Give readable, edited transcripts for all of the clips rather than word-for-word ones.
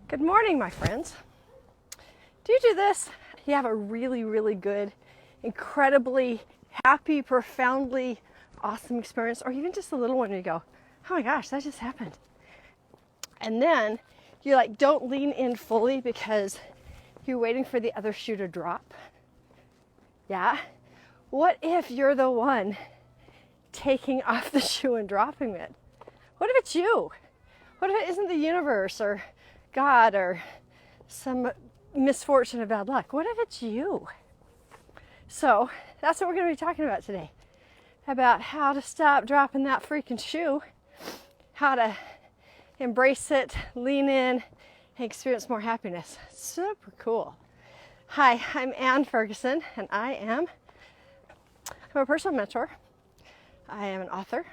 Good morning, my friends. Do you do this? You have a really, really good, incredibly happy, profoundly awesome experience, or even just a little one and you go, oh my gosh, that just happened. And then you don't lean in fully because you're waiting for the other shoe to drop. Yeah? What if you're the one taking off the shoe and dropping it? What if it's you? What if it isn't the universe or God or some misfortune or bad luck? What if it's you? So that's what we're going to be talking about today. About how to stop dropping that freaking shoe, how to embrace it, lean in, and experience more happiness. Super cool. Hi, I'm Ann Ferguson, and I'm a personal mentor. I am an author.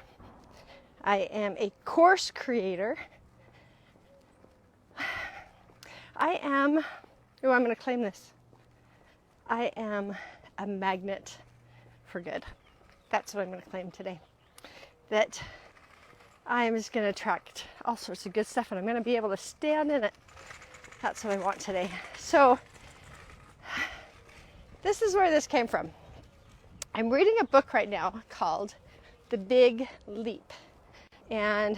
I am a course creator. I'm going to claim this. I am a magnet for good. That's what I'm going to claim today. That I am just going to attract all sorts of good stuff and I'm going to be able to stand in it. That's what I want today. So, this is where this came from. I'm reading a book right now called The Big Leap. And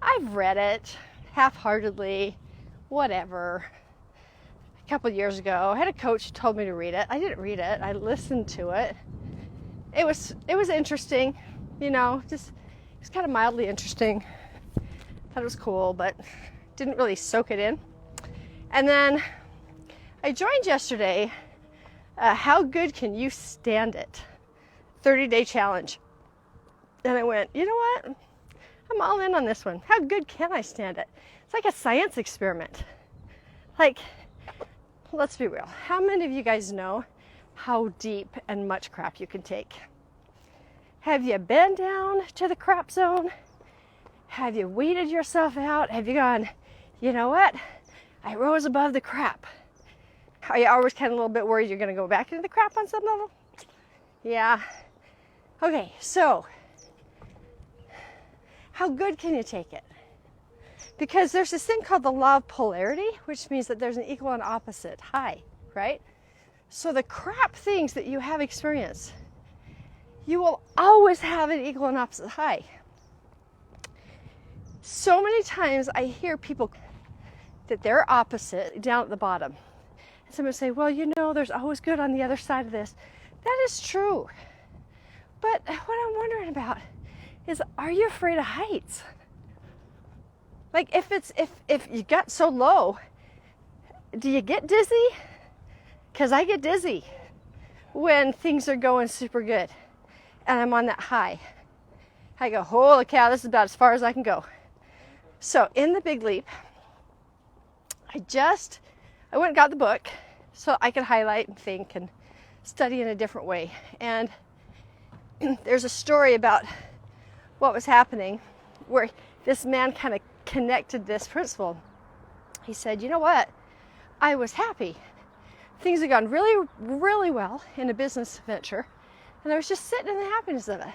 I've read it half-heartedly, whatever. A couple of years ago, I had a coach who told me to read it. I didn't read it. I listened to it. It was interesting, just it was kind of mildly interesting. Thought it was cool, but didn't really soak it in. And then I joined yesterday. How good can you stand it? 30-day challenge. And I went, you know what? I'm all in on this one. How good can I stand it? It's like a science experiment. Let's be real. How many of you guys know how deep and much crap you can take? Have you been down to the crap zone? Have you weeded yourself out? Have you gone, you know what? I rose above the crap. Are you always kind of a little bit worried you're going to go back into the crap on some level? Yeah. Okay, so how good can you take it? Because there's this thing called the law of polarity, which means that there's an equal and opposite high, right? So the crap things that you have experienced, you will always have an equal and opposite high. So many times I hear people that they're opposite down at the bottom. And someone say, well, there's always good on the other side of this. That is true. But what I'm wondering about is, are you afraid of heights? If you got so low, do you get dizzy? Because I get dizzy when things are going super good and I'm on that high. I go, holy cow, this is about as far as I can go. So in The Big Leap, I went and got the book so I could highlight and think and study in a different way. And there's a story about what was happening where this man kind of connected this principle. He said, you know what? I was happy. Things had gone really, really well in a business venture, and I was just sitting in the happiness of it.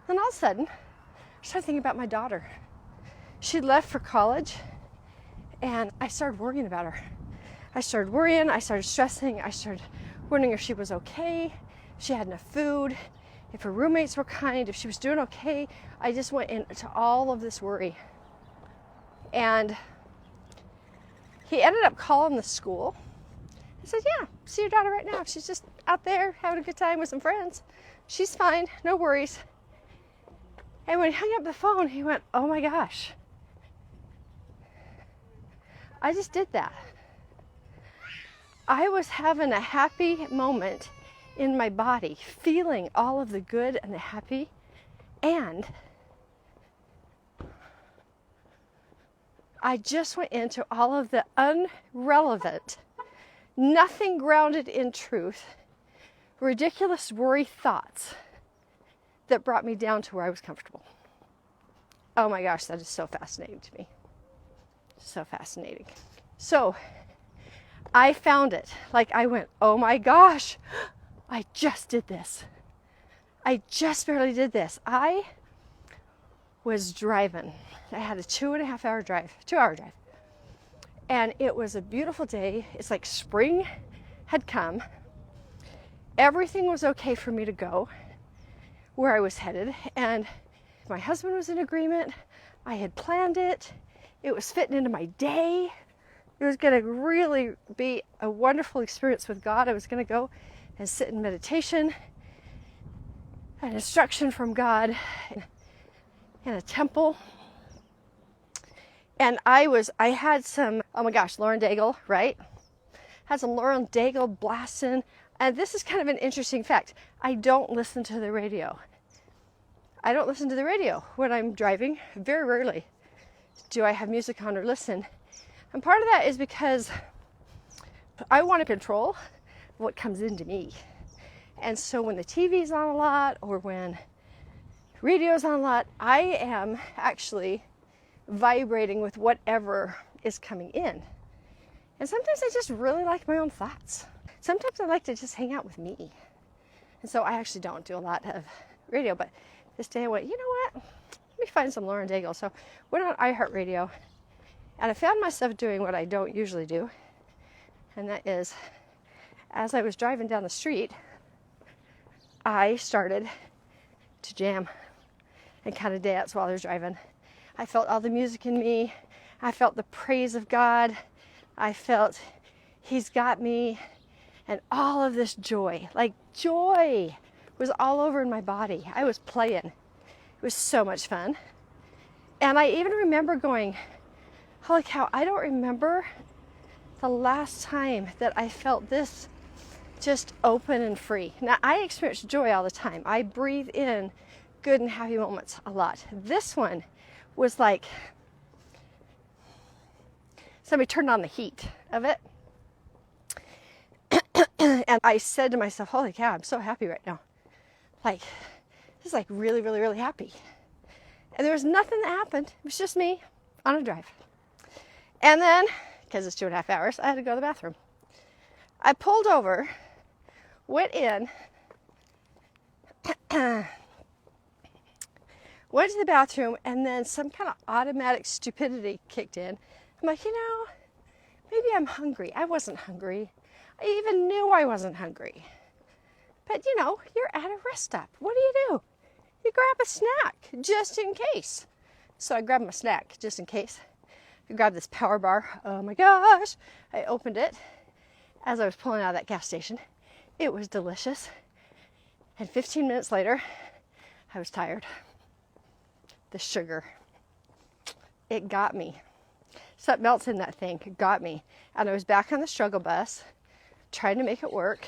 Then all of a sudden, I started thinking about my daughter. She'd left for college, and I started worrying about her. I started worrying, I started stressing, I started wondering if she was okay, if she had enough food, if her roommates were kind, if she was doing okay. I just went into all of this worry. And he ended up calling the school. He said, yeah, see your daughter right now. She's just out there having a good time with some friends. She's fine, no worries. And when he hung up the phone, he went, oh my gosh. I just did that. I was having a happy moment in my body, feeling all of the good and the happy, and I just went into all of the irrelevant, nothing grounded in truth, ridiculous worry thoughts that brought me down to where I was comfortable. Oh my gosh, that is so fascinating to me. So fascinating. So I found it. I went, oh my gosh, I just did this. I just barely did this. I was driving. I had a 2.5 hour drive, 2 hour drive. And it was a beautiful day. It's like spring had come. Everything was okay for me to go where I was headed. And my husband was in agreement. I had planned it. It was fitting into my day. It was going to really be a wonderful experience with God. I was going to go and sit in meditation, an instruction from God in a temple. And I had some, oh my gosh, Lauren Daigle, right? Had some Lauren Daigle blasting. And this is kind of an interesting fact. I don't listen to the radio. I don't listen to the radio when I'm driving. Very rarely do I have music on or listen. And part of that is because I want to control what comes into me. And so when the TV's on a lot or when radio's on a lot, I am actually vibrating with whatever is coming in. And sometimes I just really like my own thoughts. Sometimes I like to just hang out with me. And so I actually don't do a lot of radio, but this day I went, you know what? Let me find some Lauren Daigle. So went on iHeartRadio, and I found myself doing what I don't usually do. And that is, as I was driving down the street, I started to jam and kind of dance while I was driving. I felt all the music in me. I felt the praise of God. I felt He's got me. And all of this joy, like joy, was all over in my body. I was playing. It was so much fun. And I even remember going, holy cow, I don't remember the last time that I felt this just open and free. Now, I experience joy all the time. I breathe in good and happy moments a lot. This one was like somebody turned on the heat of it. And I said to myself, holy cow, I'm so happy right now. Like, this is like really, really, really happy. And there was nothing that happened. It was just me on a drive. And then, because it's 2.5 hours, I had to go to the bathroom. I pulled over, went in, went to the bathroom, and then some kind of automatic stupidity kicked in. I'm like, maybe I'm hungry. I wasn't hungry. I even knew I wasn't hungry. But you're at a rest stop. What do? You grab a snack just in case. So I grabbed my snack just in case. I grabbed this power bar. Oh my gosh. I opened it as I was pulling out of that gas station. It was delicious. And 15 minutes later, I was tired. The sugar. It got me. Something else in that thing got me. And I was back on the struggle bus, trying to make it work,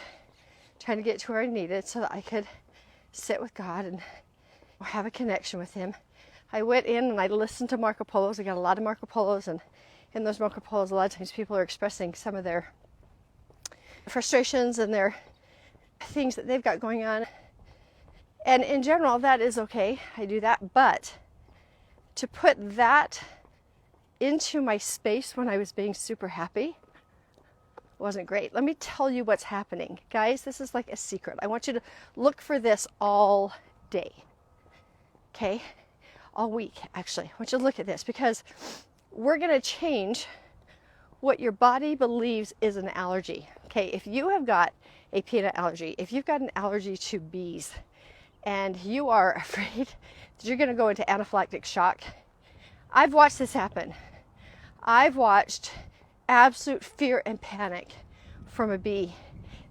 trying to get to where I needed so that I could sit with God and have a connection with Him. I went in and I listened to Marco Polos. I got a lot of Marco Polos, and in those Marco Polos, a lot of times people are expressing some of their frustrations and their things that they've got going on. And in general, that is okay. I do that. But to put that into my space when I was being super happy wasn't great. Let me tell you what's happening. Guys, this is like a secret. I want you to look for this all day. Okay? All week, actually. I want you to look at this because we're going to change what your body believes is an allergy. Okay? If you have got a peanut allergy, if you've got an allergy to bees, and you are afraid that you're going to go into anaphylactic shock, I've watched this happen. I've watched absolute fear and panic from a bee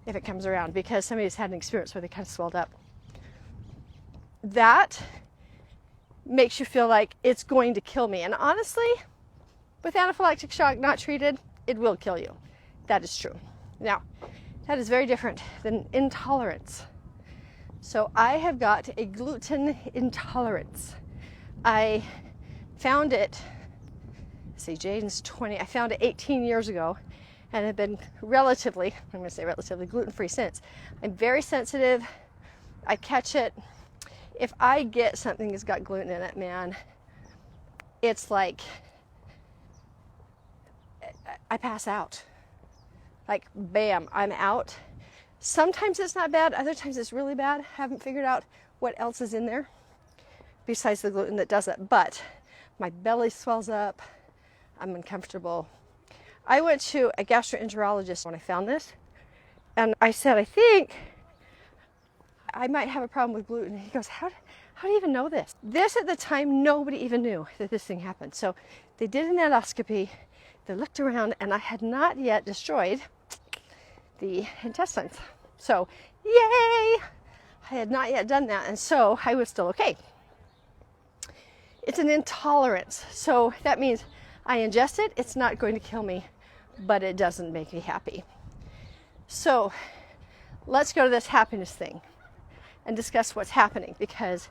if it comes around because somebody's had an experience where they kind of swelled up. That makes you feel like it's going to kill me. And honestly, with anaphylactic shock not treated, it will kill you. That is true. Now, that is very different than intolerance. So I have got a gluten intolerance. I found it, Jaden's 20, I found it 18 years ago and have been relatively gluten-free since. I'm very sensitive. I catch it. If I get something that's got gluten in it, man, it's like I pass out. Like, bam, I'm out. Sometimes it's not bad. Other times it's really bad. Haven't figured out what else is in there besides the gluten that does it. But my belly swells up. I'm uncomfortable. I went to a gastroenterologist when I found this, and I said, I think I might have a problem with gluten. He goes, how do you even know this? This at the time, nobody even knew that this thing happened. So they did an endoscopy, they looked around, and I had not yet destroyed the intestines. So, yay! I had not yet done that, and so I was still okay. It's an intolerance. So that means I ingest it, it's not going to kill me, but it doesn't make me happy. So let's go to this happiness thing and discuss what's happening, because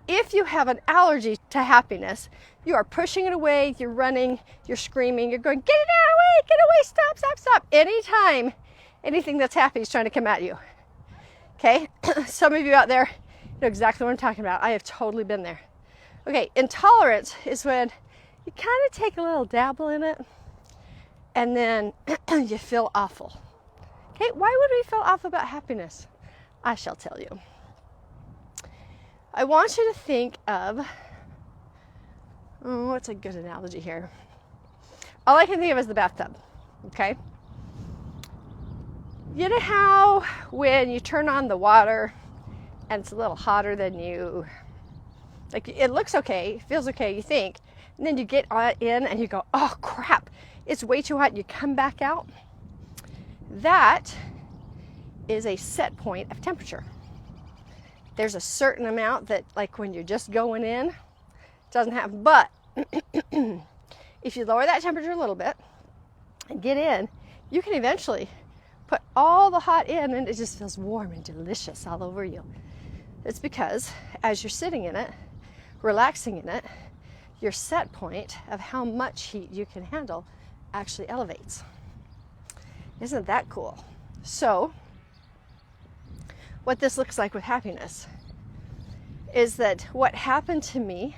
if you have an allergy to happiness, you are pushing it away, you're running, you're screaming, you're going, get it away, stop, stop, stop. Anytime anything that's happy is trying to come at you. Okay, some of you out there know exactly what I'm talking about. I have totally been there. Okay, intolerance is when you kind of take a little dabble in it and then you feel awful. Okay, why would we feel awful about happiness? I shall tell you. I want you to think of, what's a good analogy here? All I can think of is the bathtub, okay? You know how when you turn on the water and it's a little hotter than you, like it looks okay, feels okay, you think, and then you get in and you go, oh crap, it's way too hot, you come back out. That is a set point of temperature. There's a certain amount that, like when you're just going in, it doesn't happen. But if you lower that temperature a little bit and get in, you can eventually put all the hot in and it just feels warm and delicious all over you. It's because as you're sitting in it, relaxing in it, your set point of how much heat you can handle actually elevates. Isn't that cool? So, what this looks like with happiness is that what happened to me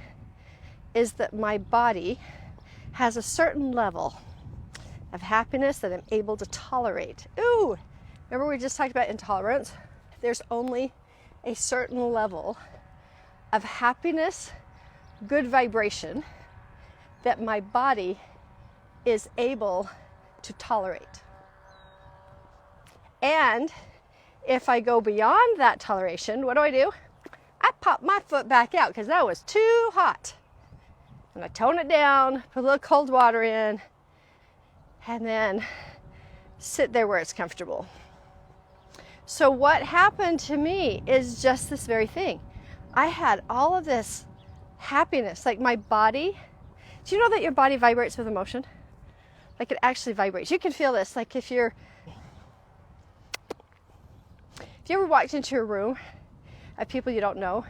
is that my body has a certain level of happiness that I'm able to tolerate. Ooh, remember we just talked about intolerance? There's only a certain level of happiness, good vibration, that my body is able to tolerate. And if I go beyond that toleration, what do? I pop my foot back out because that was too hot. And I tone it down, put a little cold water in, and then sit there where it's comfortable. So what happened to me is just this very thing. I had all of this happiness, like my body. Do you know that your body vibrates with emotion? Like it actually vibrates. You can feel this, like if you ever walked into a room of people you don't know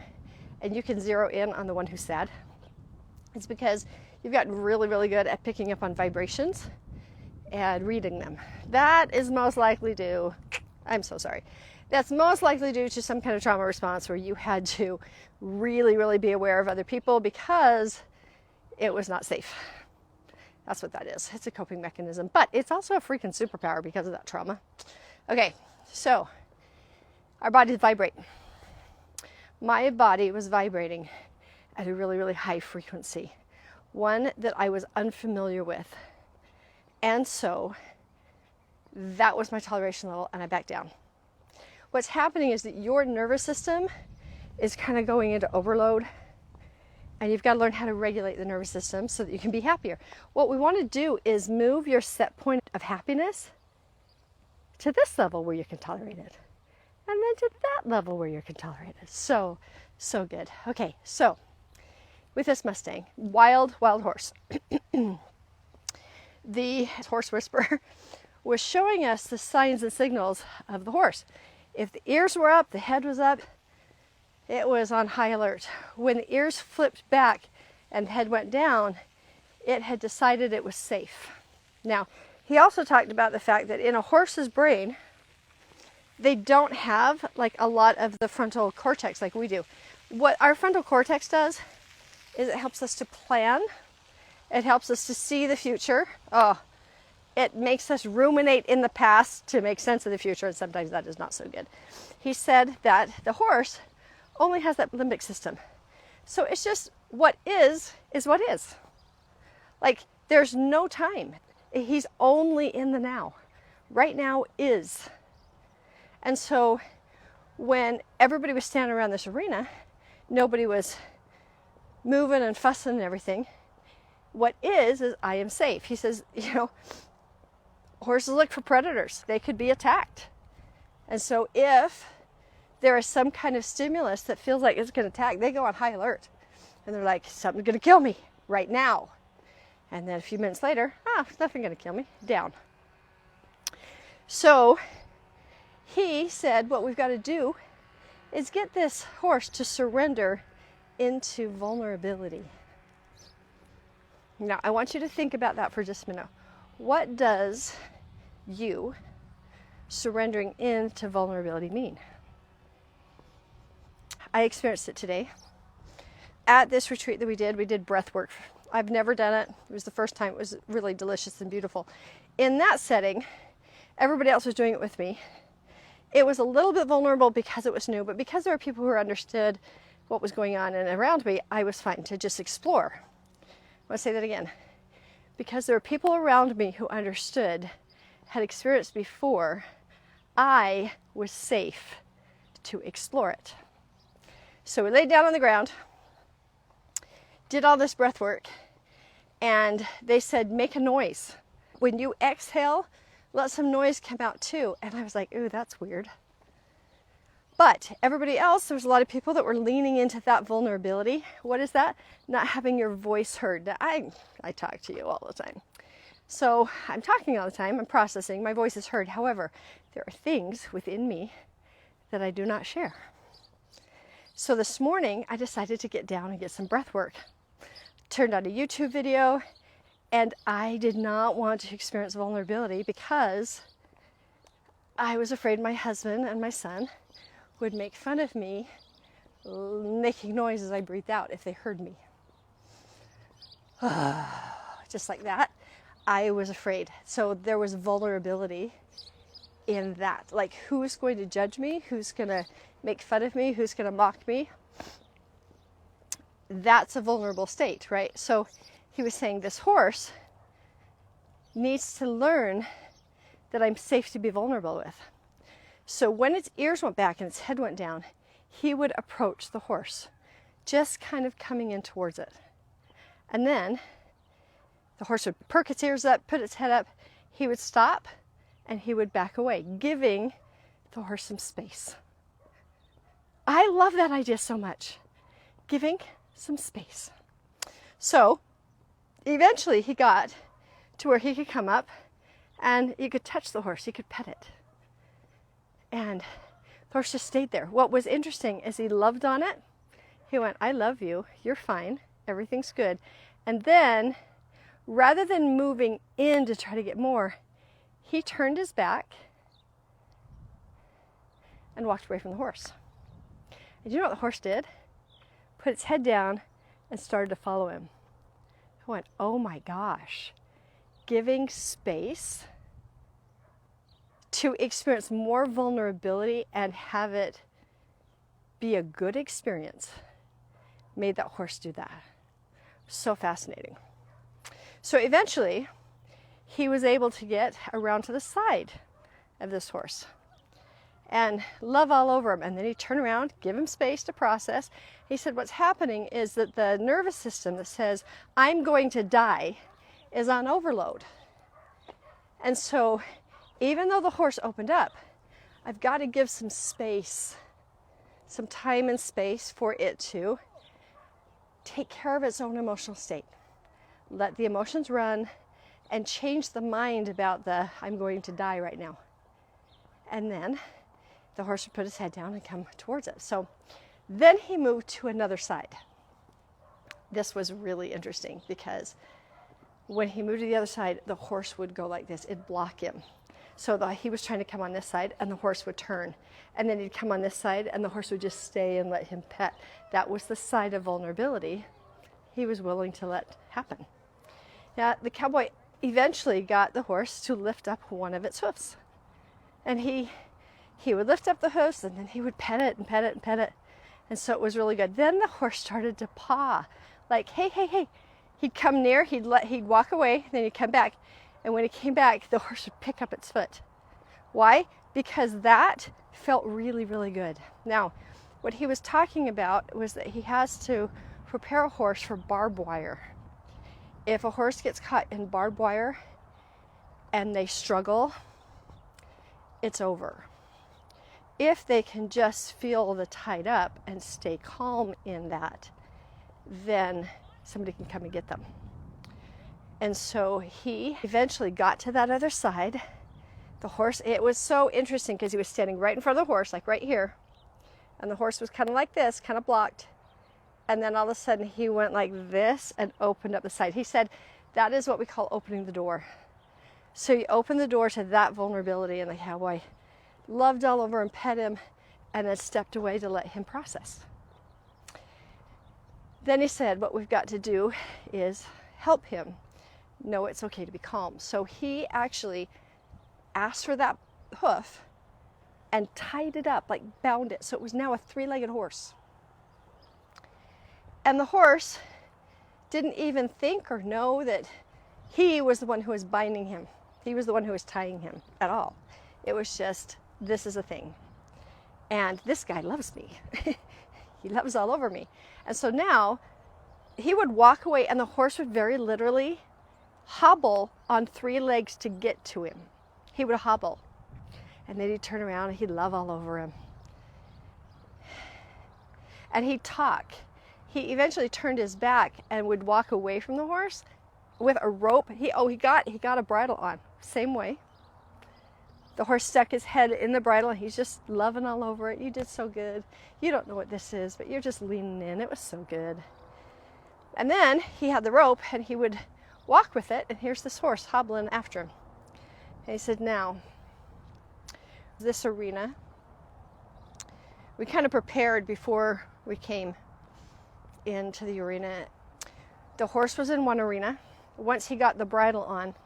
and you can zero in on the one who's sad, it's because you've gotten really, really good at picking up on vibrations and reading them. That is most likely due, I'm so sorry, that's most likely due to some kind of trauma response where you had to really, really be aware of other people because it was not safe. That's what that is. It's a coping mechanism, but it's also a freaking superpower because of that trauma. Okay, so our bodies vibrate. My body was vibrating at a really, really high frequency, one that I was unfamiliar with. And so that was my toleration level, and I backed down. What's happening is that your nervous system is kind of going into overload, and you've got to learn how to regulate the nervous system so that you can be happier. What we want to do is move your set point of happiness to this level where you can tolerate it, and then to that level where you can tolerate it. So good. Okay, so with this Mustang, wild horse. The horse whisperer was showing us the signs and signals of the horse. If the ears were up, the head was up, it was on high alert. When the ears flipped back and the head went down, it had decided it was safe. Now, he also talked about the fact that in a horse's brain, they don't have like a lot of the frontal cortex like we do. What our frontal cortex does is it helps us to plan. It helps us to see the future. Oh, it makes us ruminate in the past to make sense of the future, and sometimes that is not so good. He said that the horse only has that limbic system. So it's just what is what is. Like there's no time. He's only in the now. Right now is. And so when everybody was standing around this arena, nobody was moving and fussing and everything. What is I am safe. He says, you know, horses look for predators. They could be attacked. And so if there is some kind of stimulus that feels like it's going to attack, they go on high alert. And they're like, something's going to kill me right now. And then a few minutes later, nothing going to kill me, down. So he said, what we've got to do is get this horse to surrender into vulnerability. Now, I want you to think about that for just a minute. What does you surrendering into vulnerability mean? I experienced it today. At this retreat that we did breath work. I've never done it. It was the first time. It was really delicious and beautiful. In that setting, everybody else was doing it with me. It was a little bit vulnerable because it was new, but because there were people who understood what was going on and around me, I was fine to just explore. I want to say that again. Because there were people around me who understood, had experienced before, I was safe to explore it. So we laid down on the ground, did all this breath work, and they said, make a noise. When you exhale, let some noise come out too. And I was like, ooh, that's weird. But everybody else, there was a lot of people that were leaning into that vulnerability. What is that? Not having your voice heard. Now, I talk to you all the time. So I'm talking all the time, I'm processing, my voice is heard. However, there are things within me that I do not share. So this morning, I decided to get down and get some breath work. Turned on a YouTube video, and I did not want to experience vulnerability because I was afraid my husband and my son would make fun of me making noise as I breathed out if they heard me. Just like that, I was afraid. So there was vulnerability in that. Like, who's going to judge me? Who's going to make fun of me? Who's going to mock me? That's a vulnerable state, right? So he was saying this horse needs to learn that I'm safe to be vulnerable with. So when its ears went back and its head went down, he would approach the horse, just kind of coming in towards it. And then the horse would perk its ears up, put its head up, he would stop, and he would back away, giving the horse some space. I love that idea so much. Giving some space. So eventually he got to where he could come up and you could touch the horse, you could pet it. And the horse just stayed there. What was interesting is he loved on it. He went, I love you, you're fine, everything's good. And then, rather than moving in to try to get more, he turned his back and walked away from the horse. And you know what the horse did? Put its head down and started to follow him. I went, oh my gosh. Giving space to experience more vulnerability and have it be a good experience made that horse do that. So fascinating. So eventually, he was able to get around to the side of this horse and love all over him. And then he'd turn around, give him space to process. He said what's happening is that the nervous system that says, I'm going to die, is on overload. And so even though the horse opened up, I've got to give some space, some time and space for it to take care of its own emotional state. Let the emotions run and change the mind about the, I'm going to die right now. And then the horse would put his head down and come towards it. So then he moved to another side. This was really interesting because when he moved to the other side, the horse would go like this. It'd block him. So he was trying to come on this side and the horse would turn. And then he'd come on this side and the horse would just stay and let him pet. That was the side of vulnerability he was willing to let happen. Now, the cowboy eventually got the horse to lift up one of its hoofs. And he would lift up the hoofs and then he would pet it and pet it and pet it. And so it was really good. Then the horse started to paw, like, hey, hey, hey. He'd come near, he'd walk away, then he'd come back. And when he came back, the horse would pick up its foot. Why? Because that felt really, really good. Now, what he was talking about was that he has to prepare a horse for barbed wire. If a horse gets caught in barbed wire and they struggle, it's over. If they can just feel the tied up and stay calm in that, then somebody can come and get them. And so he eventually got to that other side. The horse, it was so interesting because he was standing right in front of the horse, like right here. And the horse was kind of like this, kind of blocked. And then all of a sudden he went like this and opened up the side. He said, that is what we call opening the door. So you open the door to that vulnerability, and the cowboy loved all over and pet him and then stepped away to let him process. Then he said, what we've got to do is help him know it's okay to be calm. So he actually asked for that hoof and tied it up, like bound it. So it was now a three-legged horse. And the horse didn't even think or know that he was the one who was binding him. He was the one who was tying him at all. It was just, this is a thing. And this guy loves me. He loves all over me. And so now he would walk away and the horse would very literally hobble on three legs to get to him. He would hobble. And then he'd turn around and he'd love all over him. And he'd talk. He eventually turned his back and would walk away from the horse with a rope. He got a bridle on, same way. The horse stuck his head in the bridle and he's just loving all over it. You did so good. You don't know what this is, but you're just leaning in. It was so good. And then he had the rope and he would walk with it, and here's this horse hobbling after him. And he said, now, this arena, we kind of prepared before we came into the arena. The horse was in one arena. Once he got the bridle on,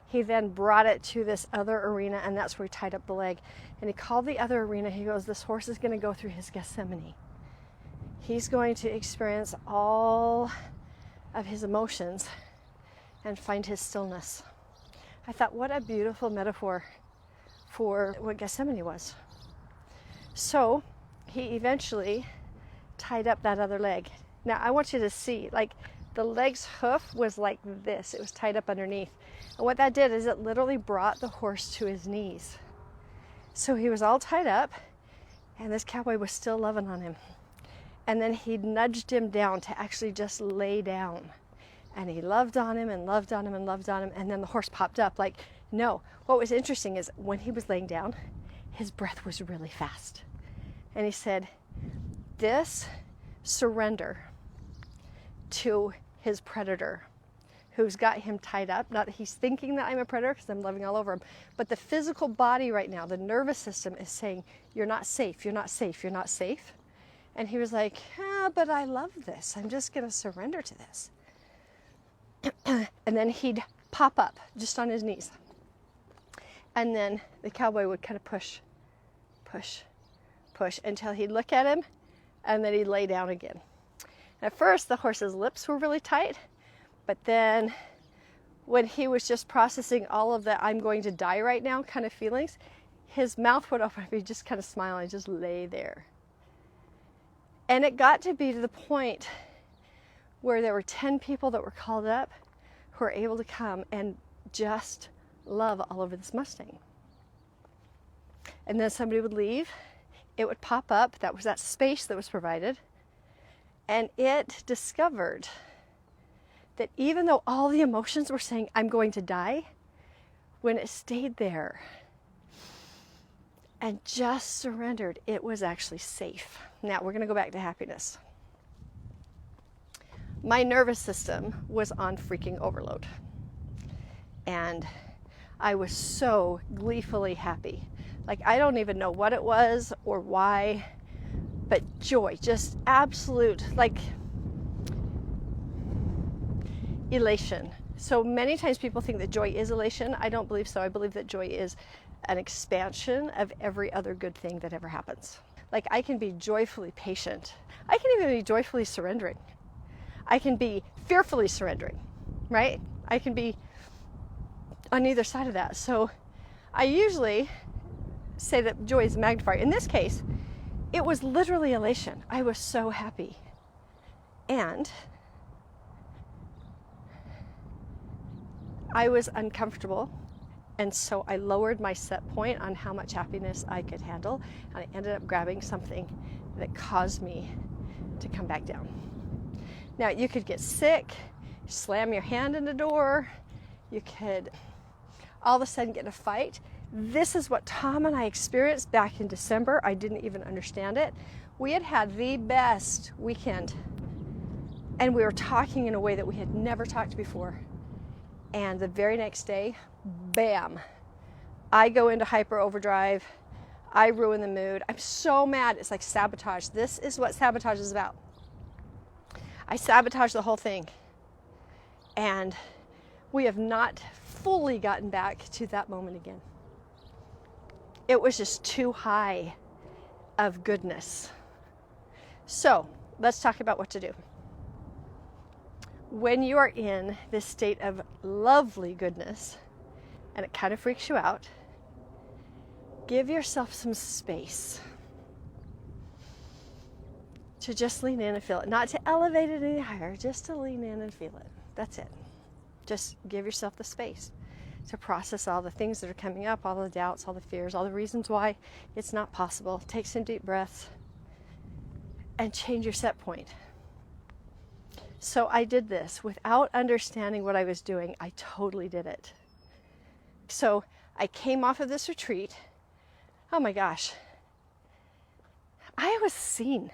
he then brought it to this other arena, and that's where he tied up the leg. And he called the other arena. He goes, this horse is going to go through his Gethsemane. He's going to experience all of his emotions and find his stillness. I thought, what a beautiful metaphor for what Gethsemane was. So he eventually tied up that other leg. Now I want you to see, like, the leg's hoof was like this. It was tied up underneath. And what that did is it literally brought the horse to his knees. So he was all tied up, and this cowboy was still loving on him. And then he nudged him down to actually just lay down. And he loved on him and loved on him and loved on him. And then the horse popped up like, no. What was interesting is when he was laying down, his breath was really fast. And he said, this surrender to his predator who's got him tied up, not that he's thinking that I'm a predator because I'm loving all over him, but the physical body right now, the nervous system is saying, you're not safe, you're not safe, you're not safe. And he was like, but I love this. I'm just going to surrender to this. And then he'd pop up just on his knees. And then the cowboy would kind of push, push, push until he'd look at him, and then he'd lay down again. At first, the horse's lips were really tight, but then when he was just processing all of the I'm going to die right now kind of feelings, his mouth would open up, he'd just kind of smile and just lay there. And it got to be to the point where there were 10 people that were called up who were able to come and just love all over this Mustang. And then somebody would leave, it would pop up, that was that space that was provided, and it discovered that even though all the emotions were saying, I'm going to die, when it stayed there and just surrendered, it was actually safe. Now we're going to go back to happiness. My nervous system was on freaking overload. And I was so gleefully happy. Like, I don't even know what it was or why, but joy, just absolute, like, elation. So many times people think that joy is elation. I don't believe so. I believe that joy is an expansion of every other good thing that ever happens. Like, I can be joyfully patient. I can even be joyfully surrendering. I can be fearfully surrendering, right? I can be on either side of that. So I usually say that joy is a magnifier. In this case, it was literally elation. I was so happy. And I was uncomfortable. And so I lowered my set point on how much happiness I could handle. And I ended up grabbing something that caused me to come back down. Now, you could get sick, slam your hand in the door. You could all of a sudden get in a fight. This is what Tom and I experienced back in December. I didn't even understand it. We had had the best weekend. And we were talking in a way that we had never talked before. And the very next day, bam, I go into hyper overdrive. I ruin the mood. I'm so mad. It's like sabotage. This is what sabotage is about. I sabotage the whole thing. And we have not fully gotten back to that moment again. It was just too high of goodness. So let's talk about what to do. When you are in this state of lovely goodness and it kind of freaks you out, give yourself some space to just lean in and feel it. Not to elevate it any higher, just to lean in and feel it. That's it. Just give yourself the space to process all the things that are coming up, all the doubts, all the fears, all the reasons why it's not possible. Take some deep breaths and change your set point. So I did this without understanding what I was doing. I totally did it. So I came off of this retreat. Oh my gosh. I was seen.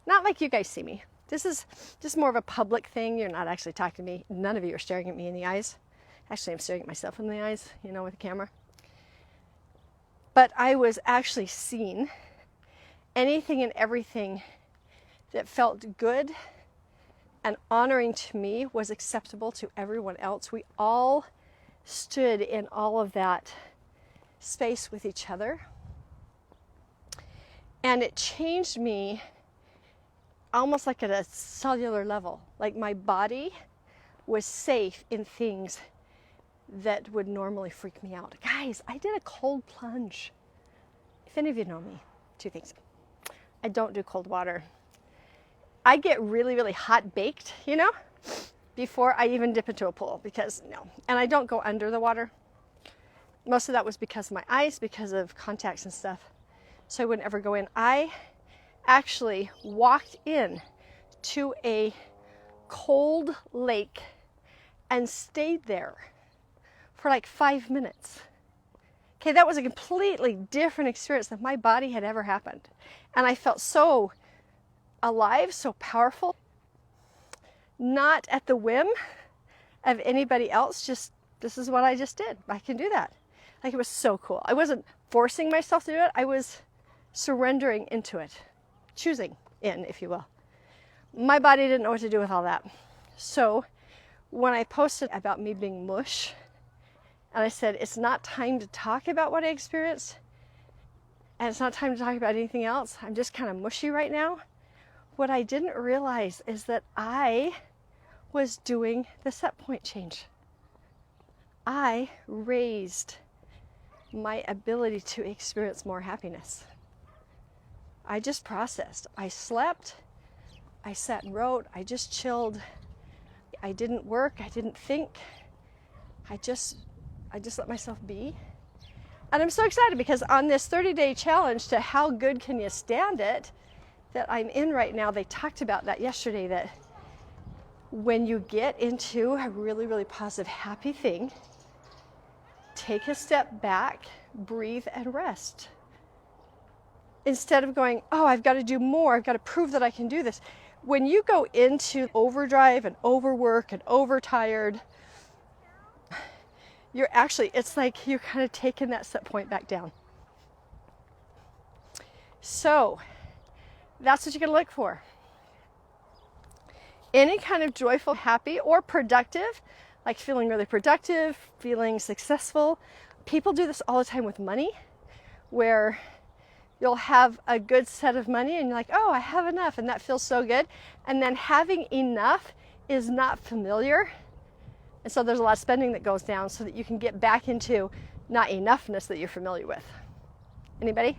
Not like you guys see me. This is just more of a public thing. You're not actually talking to me. None of you are staring at me in the eyes. Actually, I'm staring at myself in the eyes, with a camera. But I was actually seen. Anything and everything that felt good and honoring to me was acceptable to everyone else. We all stood in all of that space with each other. And it changed me almost like at a cellular level. Like my body was safe in things that would normally freak me out. Guys, I did a cold plunge. If any of you know me, two things. I don't do cold water. I get really, really hot baked, before I even dip into a pool because no. And I don't go under the water. Most of that was because of my eyes, because of contacts and stuff. So I wouldn't ever go in. I actually walked in to a cold lake and stayed there for like 5 minutes. Okay, that was a completely different experience than my body had ever happened. And I felt so alive, so powerful, not at the whim of anybody else, just this is what I just did. I can do that. Like it was so cool. I wasn't forcing myself to do it. I was surrendering into it, choosing in, if you will. My body didn't know what to do with all that. So when I posted about me being mush, and I said, it's not time to talk about what I experienced, and it's not time to talk about anything else. I'm just kind of mushy right now. What I didn't realize is that I was doing the set point change. I raised my ability to experience more happiness. I just processed. I slept. I sat and wrote. I just chilled. I didn't work. I didn't think. I just let myself be. And I'm so excited because on this 30-day challenge to how good can you stand it that I'm in right now, they talked about that yesterday, that when you get into a really, really positive, happy thing, take a step back, breathe, and rest. Instead of going, oh, I've got to do more, I've got to prove that I can do this. When you go into overdrive and overwork and overtired, it's like you're kind of taking that set point back down. So that's what you're going to look for. Any kind of joyful, happy, or productive, like feeling really productive, feeling successful. People do this all the time with money, where you'll have a good set of money and you're like, oh, I have enough, and that feels so good. And then having enough is not familiar. And so there's a lot of spending that goes down so that you can get back into not enoughness that you're familiar with. Anybody?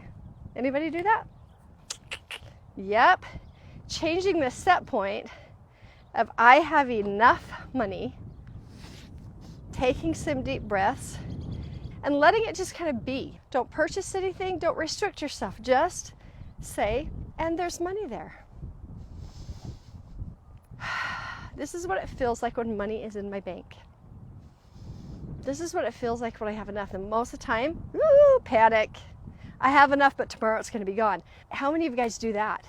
Anybody do that? Yep. Changing the set point of I have enough money, taking some deep breaths, and letting it just kind of be. Don't purchase anything. Don't restrict yourself. Just say, and there's money there. This is what it feels like when money is in my bank. This is what it feels like when I have enough. And most of the time, panic. I have enough, but tomorrow it's going to be gone. How many of you guys do that?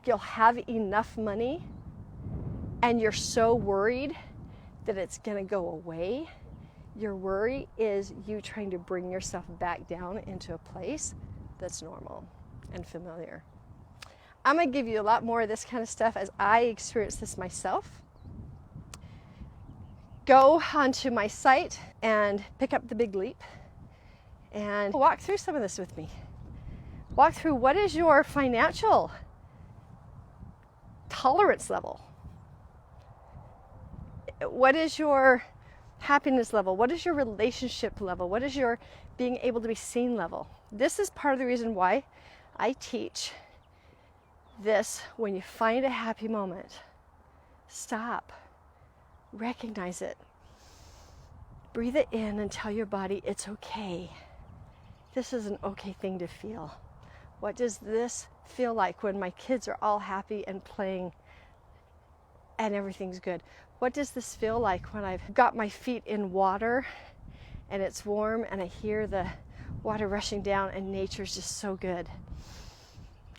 You'll have enough money and you're so worried that it's going to go away. Your worry is you trying to bring yourself back down into a place that's normal and familiar. I'm going to give you a lot more of this kind of stuff as I experience this myself. Go onto my site and pick up the Big Leap and walk through some of this with me. Walk through what is your financial tolerance level? What is your happiness level? What is your relationship level? What is your being able to be seen level? This is part of the reason why I teach this. When you find a happy moment, stop, recognize it, breathe it in and tell your body it's okay. This is an okay thing to feel. What does this feel like when my kids are all happy and playing and everything's good? What does this feel like when I've got my feet in water and it's warm and I hear the water rushing down and nature's just so good?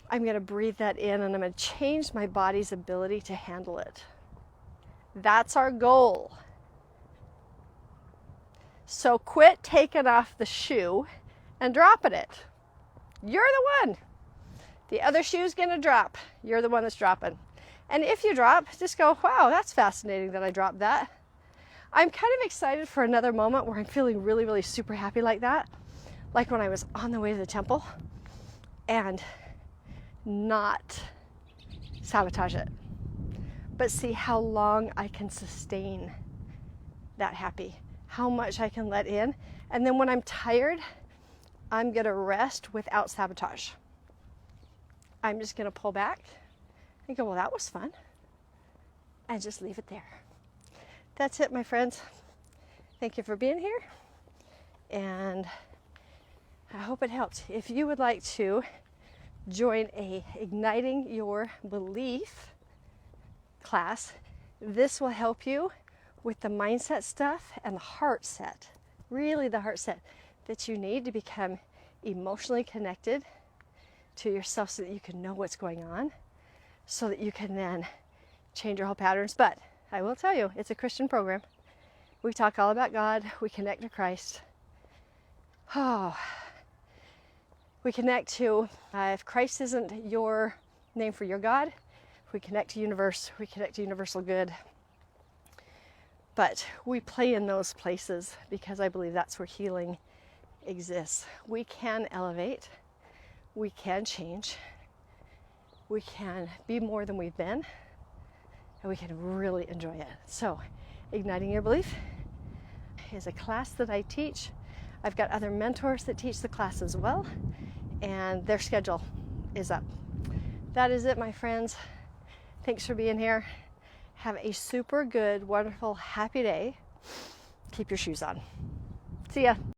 I'm going to breathe that in and I'm going to change my body's ability to handle it. That's our goal. So quit taking off the shoe and dropping it. You're the one. The other shoe's going to drop. You're the one that's dropping. And if you drop, just go, wow, that's fascinating that I dropped that. I'm kind of excited for another moment where I'm feeling really, really super happy like that. Like when I was on the way to the temple and not sabotage it, but see how long I can sustain that happy, how much I can let in. And then when I'm tired, I'm going to rest without sabotage. I'm just going to pull back and go, well, that was fun. And just leave it there. That's it, my friends. Thank you for being here. And I hope it helped. If you would like to join a Igniting Your Belief class, this will help you with the mindset stuff and the heart set. Really the heart set that you need to become emotionally connected to yourself so that you can know what's going on, so that you can then change your whole patterns. But I will tell you, it's a Christian program. We talk all about God. We connect to Christ. Oh, we connect to, if Christ isn't your name for your God, we connect to universe. We connect to universal good. But we play in those places because I believe that's where healing exists. We can elevate. We can change. We can be more than we've been. And we can really enjoy it. So, Igniting Your Belief is a class that I teach. I've got other mentors that teach the class as well. And their schedule is up. That is it, my friends. Thanks for being here. Have a super good, wonderful, happy day. Keep your shoes on. See ya.